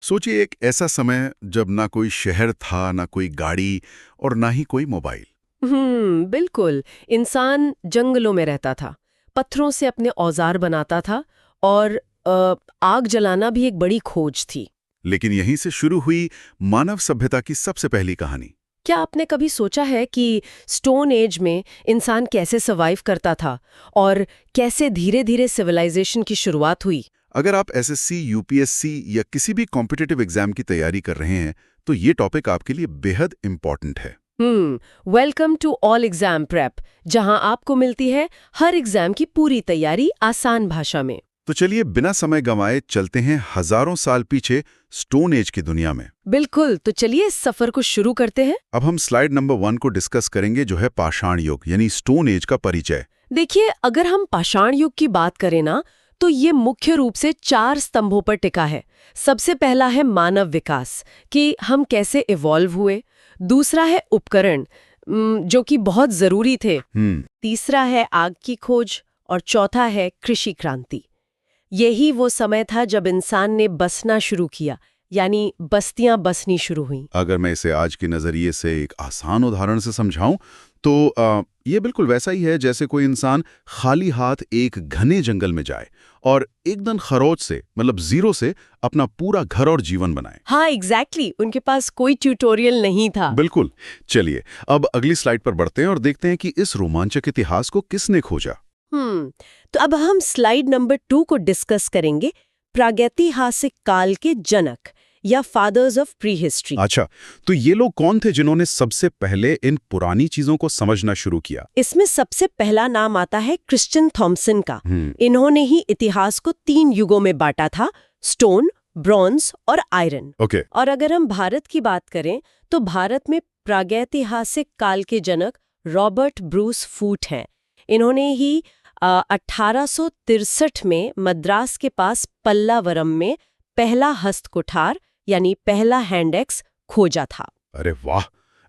सोचिए एक ऐसा समय जब ना कोई शहर था, ना कोई गाड़ी और ना ही कोई मोबाइल। बिल्कुल। इंसान जंगलों में रहता था, पत्थरों से अपने औजार बनाता था और आग जलाना भी एक बड़ी खोज थी। लेकिन यहीं से शुरू हुई मानव सभ्यता की सबसे पहली कहानी। क्या आपने कभी सोचा है कि स्टोन एज में इंसान कैसे सर्वाइव करता था और कैसे धीरे धीरे सिविलाइजेशन की शुरुआत हुई? अगर आप एसएससी, यूपीएससी या किसी भी कॉम्पिटिटिव एग्जाम की तैयारी कर रहे हैं तो ये टॉपिक आपके लिए बेहद इंपॉर्टेंट है। Welcome to all exam prep, जहां आपको मिलती है हर एग्जाम की पूरी तैयारी आसान भाषा में। तो चलिए बिना समय गंवाए चलते हैं हजारों साल पीछे स्टोन एज की दुनिया में। बिल्कुल, तो चलिए इस सफर को शुरू करते हैं। अब हम स्लाइड नंबर 1 को डिस्कस करेंगे, जो है पाषाण युग यानी स्टोन एज का परिचय। देखिए, अगर हम पाषाण युग की बात करें ना, तो ये मुख्य रूप से 4 स्तंभों पर टिका है। सबसे पहला है मानव विकास, कि हम कैसे इवॉल्व हुए। दूसरा है उपकरण, जो कि बहुत जरूरी थे। तीसरा है आग की खोज और चौथा है कृषि क्रांति। यही वो समय था जब इंसान ने बसना शुरू किया, यानी बस्तियां बसनी शुरू हुई। अगर मैं इसे आज के नज़रिए से एक आसान उदाहरण से समझाऊं तो ये बिल्कुल वैसा ही है जैसे कोई इंसान खाली हाथ एक घने जंगल में जाए और एकदम खरोच से, मतलब जीरो से, अपना पूरा घर और जीवन बनाए। हाँ, एग्जैक्टली। उनके पास कोई ट्यूटोरियल नहीं था। बिल्कुल। चलिए अब अगली स्लाइड पर बढ़ते हैं और देखते हैं कि इस रोमांचक इतिहास को किसने खोजा। तो अब हम स्लाइड नंबर 2 को डिस्कस करेंगे, प्रागैतिहासिक काल के जनक या फादर्स ऑफ प्री हिस्ट्री। अच्छा, तो ये लोग कौन थे जिन्होंने सबसे पहले इन पुरानी चीजों को समझना शुरू किया? इसमें सबसे पहला नाम आता है क्रिश्चियन थॉमसन का। इन्होंने ही इतिहास को 3 युगों में बांटा था, स्टोन, ब्रॉन्ज और आयरन। ओके। और अगर हम भारत की बात करें तो भारत में प्रागैतिहासिक काल के जनक रॉबर्ट ब्रूस फूट हैं। इन्होंने ही 1863 में मद्रास के पास पल्लावरम में पहला हस्तकुठार यानी पहला हैंड एक्स खोजा था। अरे वाह,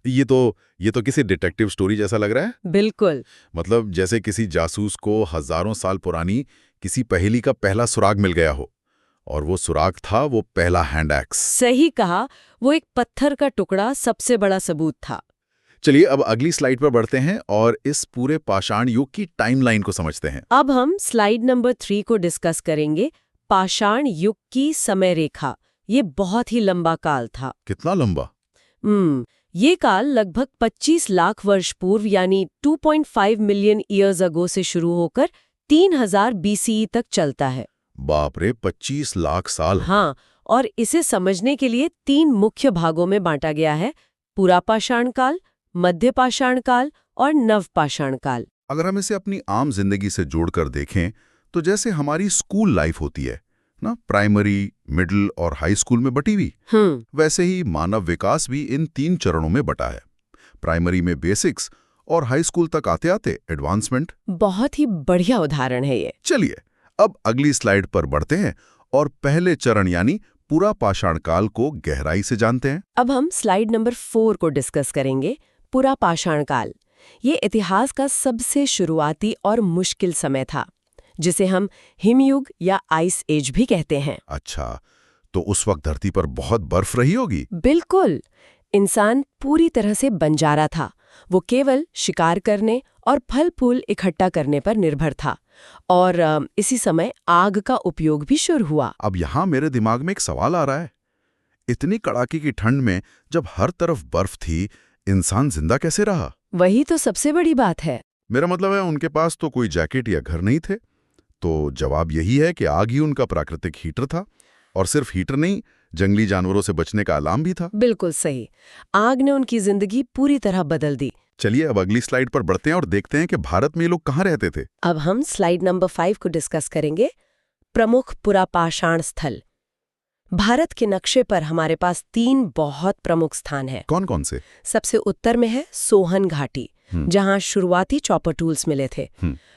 ये तो किसी डिटेक्टिव स्टोरी जैसा लग रहा है। बिल्कुल। मतलब जैसे किसी जासूस को हजारों साल पुरानी किसी पहेली का पहला सुराग मिल गया हो, और वो सुराग था वो पहला हैंड एक्स। सही कहा, वो एक पत्थर का टुकड़ा सबसे बड़ा सबूत था। चलिए अब अगली स्लाइड पर बढ़ते हैं और इस पूरे पाषाण युग की टाइमलाइन को समझते हैं। अब हम स्लाइड नंबर 3 को डिस्कस करेंगे, पाषाण युग की समय रेखा। ये बहुत ही लंबा काल था। कितना लंबा? ये काल लगभग 25 लाख वर्ष पूर्व यानी 2.5 मिलियन ईयर्स अगो से शुरू होकर 3000 बीसीई तक चलता है। बाप रे, 25 लाख साल। हाँ, और इसे समझने के लिए 3 मुख्य भागों में बांटा गया है, पुरापाषाण काल, मध्य पाषाण काल और नवपाषाण काल। अगर हम इसे अपनी आम जिंदगी से जोड़कर देखें तो जैसे हमारी स्कूल लाइफ होती है ना, प्राइमरी, मिडिल और हाई स्कूल में बटी हुई, वैसे ही मानव विकास भी इन 3 चरणों में बटा है। प्राइमरी में बेसिक्स और हाई स्कूल तक आते आते एडवांसमेंट। बहुत ही बढ़िया उदाहरण है ये। चलिए अब अगली स्लाइड पर बढ़ते हैं और पहले चरण यानी पूरा पाषाण काल को गहराई से जानते हैं। अब हम स्लाइड नंबर 4 को डिस्कस करेंगे, पूरा पाषाण काल। ये इतिहास का सबसे शुरुआती और मुश्किल समय था, जिसे हम हिमयुग या आइस एज भी कहते हैं। अच्छा, तो उस वक्त धरती पर बहुत बर्फ रही होगी। बिल्कुल। इंसान पूरी तरह से बंजारा था। वो केवल शिकार करने और फल फूल इकट्ठा करने पर निर्भर था, और इसी समय आग का उपयोग भी शुरू हुआ। अब यहाँ मेरे दिमाग में एक सवाल आ रहा है, इतनी कड़ाके की ठंड में जब हर तरफ बर्फ थी, इंसान जिंदा कैसे रहा? वही तो सबसे बड़ी बात है। मेरा मतलब है उनके पास तो कोई जैकेट या घर नहीं थे। तो जवाब यही है कि आग ही उनका प्राकृतिक हीटर था, और सिर्फ हीटर नहीं, जंगली जानवरों से बचने का अलार्म भी था। बिल्कुल सही। आग ने उनकी जिंदगी पूरी तरह बदल दी। चलिए अब अगली स्लाइड पर बढ़ते हैं और देखते हैं कि भारत में ये लोग कहाँ रहते थे। अब हम स्लाइड नंबर 5 को डिस्कस करेंगे, प्रमुख पुरापाषाण स्थल। भारत के नक्शे पर हमारे पास 3 बहुत प्रमुख स्थान हैं। कौन कौन से? सबसे उत्तर में है सोहन घाटी, जहां शुरुआती चॉपर टूल्स मिले थे।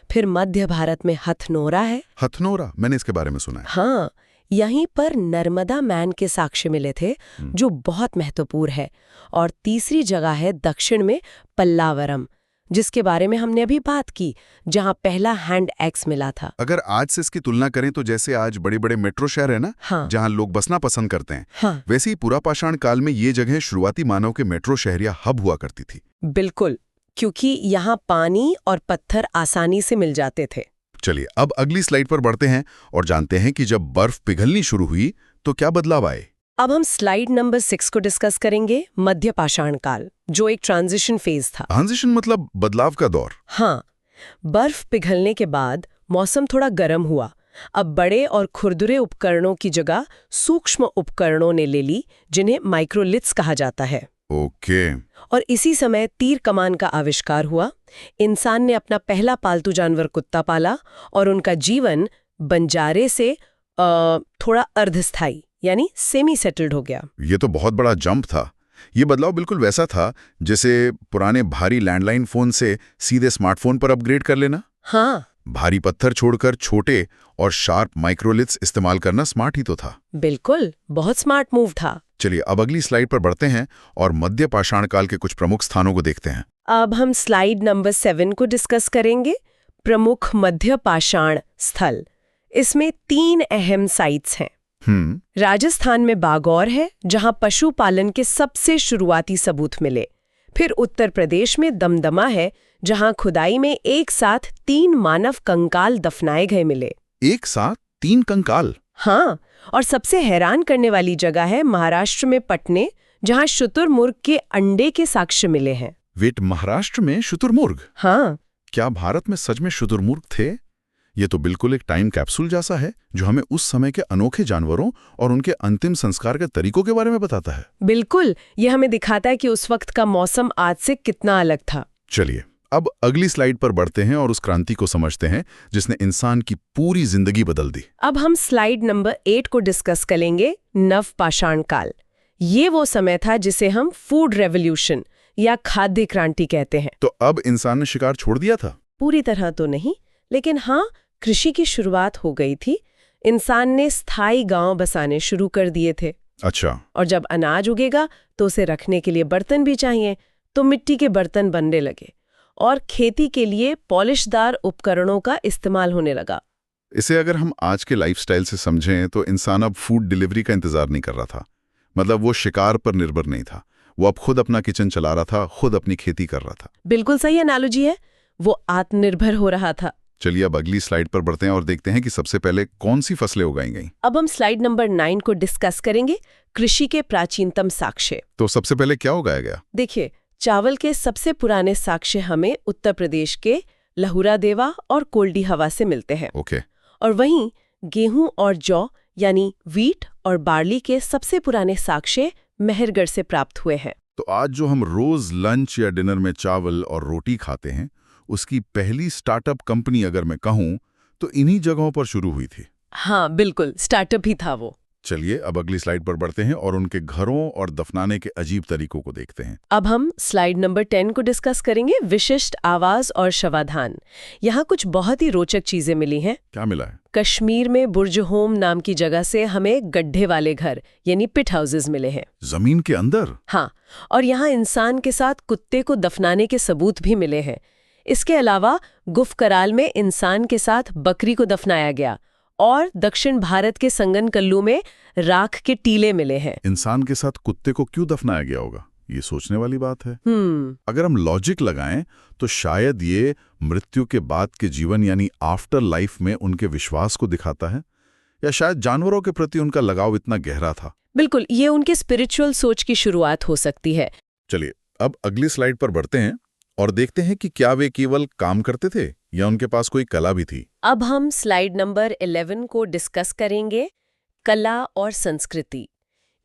फिर मध्य भारत में हथनोरा है। हथनोरा, मैंने इसके बारे में सुना है। हाँ, यहीं पर नर्मदा मैन के साक्ष्य मिले थे, जो बहुत महत्वपूर्ण है। और तीसरी जगह है दक्षिण में पल्लावरम, जिसके बारे में हमने अभी बात की, जहां पहला हैंड एक्स मिला था। अगर आज से इसकी तुलना करें तो जैसे आज बड़े बड़े मेट्रो शहर है ना, हाँ। जहां लोग बसना पसंद करते हैं, हाँ। वैसे ही पुरा पाषाण काल में ये जगह शुरुआती मानव के मेट्रो शहर या हब हुआ करती थी। बिल्कुल, क्योंकि यहाँ पानी और पत्थर आसानी से मिल जाते थे। चलिए अब अगली स्लाइड पर बढ़ते हैं और जानते हैं कि जब बर्फ पिघलनी शुरू हुई तो क्या बदलाव आए। अब हम स्लाइड नंबर 6 को डिस्कस करेंगे, मध्य पाषाण काल, जो एक ट्रांजिशन फेज था। ट्रांजिशन मतलब बदलाव का दौर। हाँ, बर्फ पिघलने के बाद मौसम थोड़ा गर्म हुआ। अब बड़े और खुरदुरे उपकरणों की जगह सूक्ष्म उपकरणों ने ले ली, जिन्हें माइक्रोलिथ्स कहा जाता है। ओके। और इसी समय तीर कमान का आविष्कार हुआ। इंसान ने अपना पहला पालतू जानवर कुत्ता पाला और उनका जीवन बंजारे से थोड़ा अर्धस्थायी यानी सेमी सेटल्ड हो गया। ये तो बहुत बड़ा जंप था। ये बदलाव बिल्कुल वैसा था जैसे पुराने भारी लैंडलाइन फोन से सीधे स्मार्टफोन पर अपग्रेड कर लेना। हाँ, भारी पत्थर छोड़कर छोटे और शार्प माइक्रोलिथ्स इस्तेमाल करना स्मार्ट ही तो था। बिल्कुल, बहुत स्मार्ट मूव था। चलिए अब अगली स्लाइड पर बढ़ते हैं और मध्य पाषाण काल के कुछ प्रमुख स्थानों को देखते हैं। अब हम स्लाइड नंबर 7 को डिस्कस करेंगे, प्रमुख मध्य पाषाण स्थल। इसमें 3 अहम साइट्स हैं। राजस्थान में बागौर है, जहां पशुपालन के सबसे शुरुआती सबूत मिले। फिर उत्तर प्रदेश में दमदमा है, जहां खुदाई में एक साथ 3 मानव कंकाल दफनाए गए मिले। एक साथ 3 कंकाल? हाँ, और सबसे हैरान करने वाली जगह है महाराष्ट्र में पटने, जहां शुतुरमुर्ग के अंडे के साक्ष्य मिले हैं। वेट, महाराष्ट्र में शुतुरमुर्ग? हाँ। क्या भारत में सच में शुतुरमुर्ग थे? ये तो बिल्कुल एक टाइम कैप्सूल जैसा है, जो हमें उस समय के अनोखे जानवरों और उनके अंतिम संस्कार के तरीकों के बारे में बताता है। बिल्कुल, ये हमें दिखाता है कि उस वक्त का मौसम आज से कितना अलग था। चलिए अब अगली स्लाइड पर बढ़ते हैं और उस क्रांति को समझते हैं जिसने इंसान की पूरी जिंदगी बदल दी। अब हम स्लाइड नंबर 8 को डिस्कस करेंगे, नव पाषाण काल। ये वो समय था जिसे हम फूड रेवोल्यूशन या खाद्य क्रांति कहते हैं। तो अब इंसान ने शिकार छोड़ दिया था? पूरी तरह तो नहीं, लेकिन हाँ, कृषि की शुरुआत हो गई थी। इंसान ने स्थायी गांव बसाने शुरू कर दिए थे। अच्छा। और जब अनाज उगेगा तो उसे रखने के लिए बर्तन भी चाहिए, तो मिट्टी के बर्तन बनने लगे और खेती के लिए पॉलिशदार उपकरणों का इस्तेमाल होने लगा। इसे अगर हम आज के लाइफस्टाइल से समझें तो इंसान अब फूड डिलीवरी का इंतजार नहीं कर रहा था। मतलब वो शिकार पर निर्भर नहीं था, वो अब खुद अपना किचन चला रहा था, खुद अपनी खेती कर रहा था। बिल्कुल सही एनालॉजी है, वो आत्मनिर्भर हो रहा था। चलिए अब अगली स्लाइड पर बढ़ते हैं और देखते हैं कि सबसे पहले कौन सी फसलें उगाई गईं। अब हम स्लाइड नंबर 9 को डिस्कस करेंगे, कृषि के प्राचीनतम साक्ष्य। तो सबसे पहले क्या उगाया गया? देखिए, चावल के सबसे पुराने साक्ष्य हमें उत्तर प्रदेश के लहुरा देवा और कोल्डी हवा से मिलते हैं। ओके। और वहीं गेहूं और जौ यानी व्हीट और बार्ली के सबसे पुराने साक्ष्य मेहरगढ़ से प्राप्त हुए हैं। तो आज जो हम रोज लंच या डिनर में चावल और रोटी खाते हैं, उसकी पहली स्टार्टअप कंपनी अगर मैं कहूं तो इन्हीं जगहों पर शुरू हुई थी। हाँ बिल्कुल, स्टार्टअप ही था वो। चलिए अब अगली स्लाइड पर बढ़ते हैं और उनके घरों और दफनाने के अजीब तरीकों को देखते हैं। अब हम स्लाइड नंबर 10 को डिस्कस करेंगे, विशिष्ट आवास और शवाधान। यहाँ कुछ बहुत ही रोचक चीजें मिली हैं। क्या मिला है? कश्मीर में बुर्ज होम नाम की जगह से हमें गड्ढे वाले घर यानी पिट हाउसेज मिले हैं। जमीन के अंदर? हाँ, और यहाँ इंसान के साथ कुत्ते को दफनाने के सबूत भी मिले हैं। इसके अलावा गुफकराल में इंसान के साथ बकरी को दफनाया गया और दक्षिण भारत के संगनकल्लू में राख के टीले मिले हैं। इंसान के साथ कुत्ते को क्यों दफनाया गया होगा, ये सोचने वाली बात है। अगर हम लॉजिक लगाएं तो शायद ये मृत्यु के बाद के जीवन यानी आफ्टर लाइफ में उनके विश्वास को दिखाता है, या शायद जानवरों के प्रति उनका लगाव इतना गहरा था। बिल्कुल, ये उनके स्पिरिचुअल सोच की शुरुआत हो सकती है। चलिए अब अगली स्लाइड पर बढ़ते हैं और देखते हैं कि क्या वे केवल काम करते थे या उनके पास कोई कला भी थी। अब हम स्लाइड नंबर 11 को डिस्कस करेंगे, कला और संस्कृति।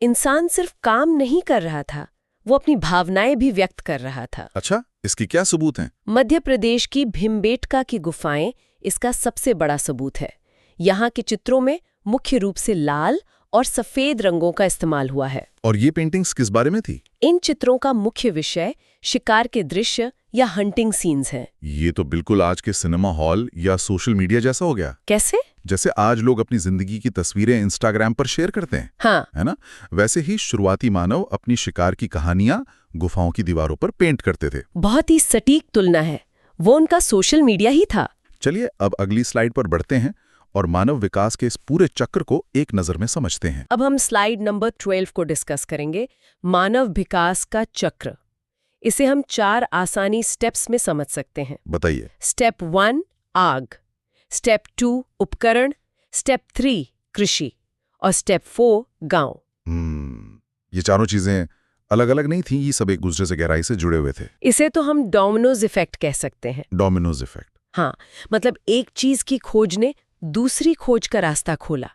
इंसान सिर्फ काम नहीं कर रहा था, वो अपनी भावनाएं भी व्यक्त कर रहा था। अच्छा, इसकी क्या सबूत हैं? मध्य प्रदेश की भीमबेटका की गुफाएं इसका सबसे बड़ा सबूत है। यहाँ के चित्रों में मुख्य रूप से लाल और सफेद रंगों का इस्तेमाल हुआ है। और ये पेंटिंग्स किस बारे में थी? इन चित्रों का मुख्य विषय शिकार के दृश्य या हंटिंग सीन्स हैं। ये तो बिल्कुल आज के सिनेमा हॉल या सोशल मीडिया जैसा हो गया। कैसे? जैसे आज लोग अपनी जिंदगी की तस्वीरें इंस्टाग्राम पर शेयर करते हैं, हाँ, है ना? वैसे ही शुरुआती मानव अपनी शिकार की कहानियां गुफाओं की दीवारों पर पेंट करते थे। बहुत ही सटीक तुलना है। वो उनका सोशल मीडिया ही था। चलिए अब अगली स्लाइड पर बढ़ते हैं और मानव विकास के इस पूरे चक्र को एक नजर में समझते हैं। अब हम स्लाइड नंबर 12 को डिस्कस करेंगे, मानव विकास का चक्र। इसे हम 4 आसानी स्टेप्स में समझ सकते हैं। बताइए। स्टेप 1 आग, स्टेप 2 उपकरण, स्टेप 3 कृषि और स्टेप 4 गांव। ये चारों चीजें अलग अलग नहीं थी, ये सब एक दूसरे से गहराई से जुड़े हुए थे। इसे तो हम डोमिनोज इफेक्ट कह सकते हैं। Domino's effect. हाँ, मतलब एक चीज की खोज ने दूसरी खोज का रास्ता खोला।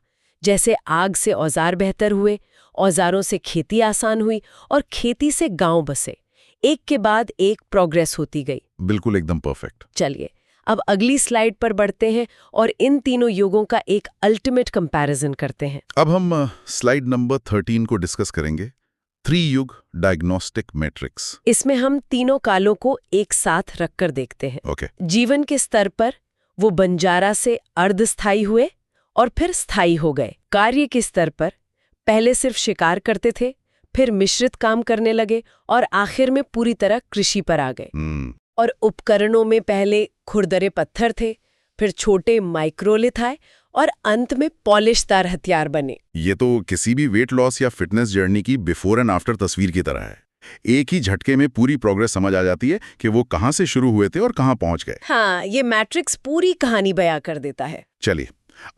जैसे आग से औजार बेहतर हुए, औजारों से खेती आसान हुई और खेती से गांव बसे। एक के बाद एक प्रोग्रेस होती गई। बिल्कुल एकदम परफेक्ट। चलिए अब अगली स्लाइड पर बढ़ते हैं और इन तीनों युगों का एक अल्टीमेट कंपैरिजन करते हैं। अब हम स्लाइड नंबर 13 को डिस्कस करेंगे, त्रियुग डायग्नोस्टिक मैट्रिक्स। इसमें हम तीनों कालों को एक साथ रखकर देखते हैं। ओके। जीवन के स्तर पर वो बंजारा से अर्धस्थायी हुए और फिर स्थायी हो गए। कार्य के स्तर पर पहले सिर्फ शिकार करते थे, फिर मिश्रित काम करने लगे और आखिर में पूरी तरह कृषि पर आ गए। और उपकरणों में पहले खुरदरे पत्थर थे, फिर छोटे माइक्रोलिथ आए और अंत में पॉलिशदार हथियार बने। ये तो किसी भी वेट लॉस या फिटनेस जर्नी की बिफोर एंड आफ्टर तस्वीर की तरह है। एक ही झटके में पूरी प्रोग्रेस समझ आ जाती है कि वो कहां से शुरू हुए थे और कहां पहुंच गए। हाँ, ये मैट्रिक्स पूरी कहानी बयां कर देता है। चलिए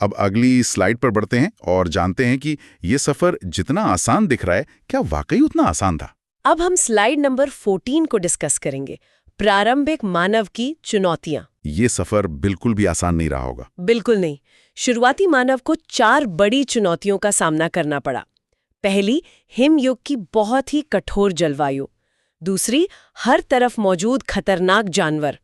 अब अगली स्लाइड पर बढ़ते हैं और जानते हैं कि ये सफर जितना आसान दिख रहा है, क्या वाकई उतना आसान था? अब हम स्लाइड नंबर 14 को डिस्कस करेंगे, प्रारंभिक मानव की चुनौतियां। ये सफर बिल्कुल भी आसान नहीं रहा होगा। बिल्कुल नहीं। शुरुआती मानव को 4 बड़ी चुनौतियों का सामना करना पड़ा। पहली, हिमयुग की बहुत ही कठोर जलवायु। दूसरी, हर तरफ मौजूद खतरनाक जानवर।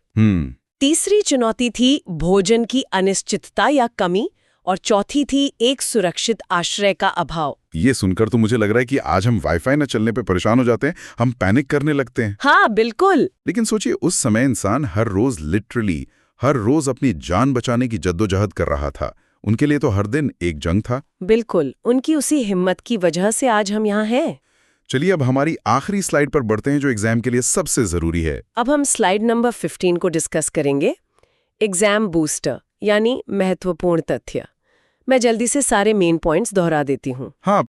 तीसरी चुनौती थी भोजन की अनिश्चितता या कमी और चौथी थी एक सुरक्षित आश्रय का अभाव। ये सुनकर तो मुझे लग रहा है कि आज हम वाईफाई न चलने पे परेशान हो जाते हैं, हम पैनिक करने लगते हैं। हाँ बिल्कुल। लेकिन सोचिए, उस समय इंसान हर रोज लिटरली हर रोज अपनी जान बचाने की जद्दोजहद कर रहा था। उनके लिए तो हर दिन एक जंग था। बिल्कुल, उनकी उसी हिम्मत की वजह से आज हम यहाँ हैं। चलिए अब हमारी आखिरी स्लाइड पर बढ़ते हैं, जो एग्जाम के लिए सबसे जरूरी है। अब हम स्लाइड नंबर 15 को डिस्कस करेंगे, एग्जाम बूस्टर यानी महत्वपूर्ण तथ्य। मैं जल्दी से सारे मेन पॉइंट्स दोहरा देती हूँ। हाँ